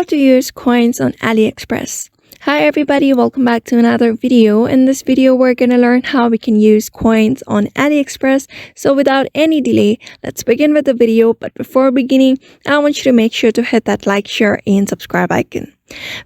How to use coins on AliExpress. Hi everybody, welcome back to another video. In this video, we're gonna learn how we can use coins on AliExpress. So without any delay, let's begin with the video. But before beginning, I want you to make sure to hit that like, share, and subscribe icon.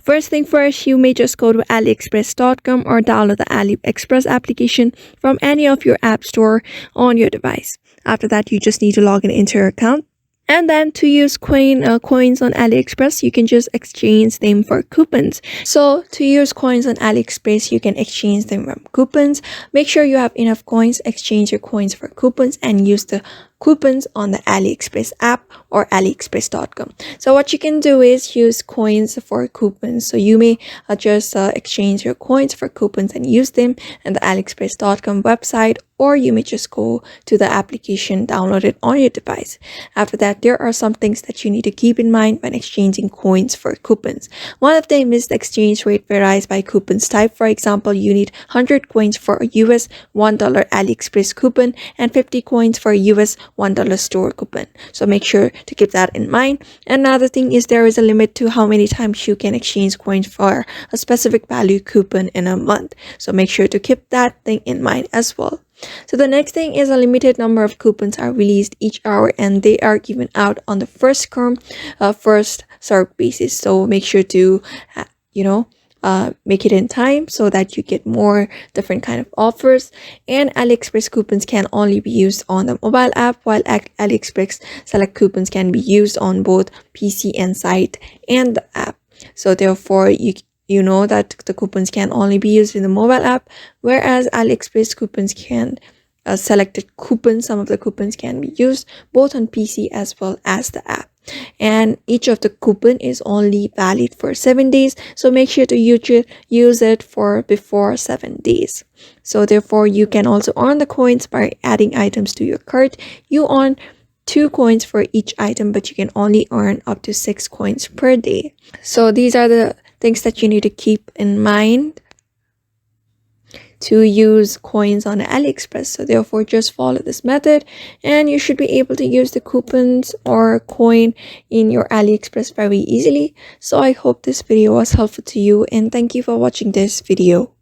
First thing first, you may just go to aliexpress.com or download the AliExpress application from any of your app store on your device. After that, you just need to log in into your account. And then to use coins on AliExpress, you can just exchange them for coupons. So to use coins on AliExpress, you can exchange them for coupons. Make sure you have enough coins, exchange your coins for coupons, and use the coupons on the AliExpress app or aliexpress.com. So what you can do is use coins for coupons. So you may just exchange your coins for coupons and use them in the aliexpress.com website, or you may just go to the application, download it on your device. After that, there are some things that you need to keep in mind when exchanging coins for coupons. One of them is the exchange rate varies by coupons type. For example, you need 100 coins for a US $1 AliExpress coupon and 50 coins for a US $1 store coupon. So make sure to keep that in mind. Another thing is there is a limit to how many times you can exchange coins for a specific value coupon in a month. So make sure to keep that thing in mind as well. So the next thing is a limited number of coupons are released each hour, and they are given out on the first come, first served basis. So make sure to, make it in time so that you get more different kind of offers. And AliExpress coupons can only be used on the mobile app, while AliExpress select coupons can be used on both PC and site and the app. So therefore, you know that the coupons can only be used in the mobile app, whereas AliExpress coupons can selected coupons. Some of the coupons can be used both on PC as well as the app. And each of the coupon is only valid for 7 days. So make sure to use it for before 7 days. So therefore, you can also earn the coins by adding items to your cart. You earn 2 coins for each item, but you can only earn up to 6 coins per day. So these are the things that you need to keep in mind to use coins on AliExpress. So therefore, just follow this method and you should be able to use the coupons or coin in your AliExpress very easily. So I hope this video was helpful to you, and thank you for watching this video.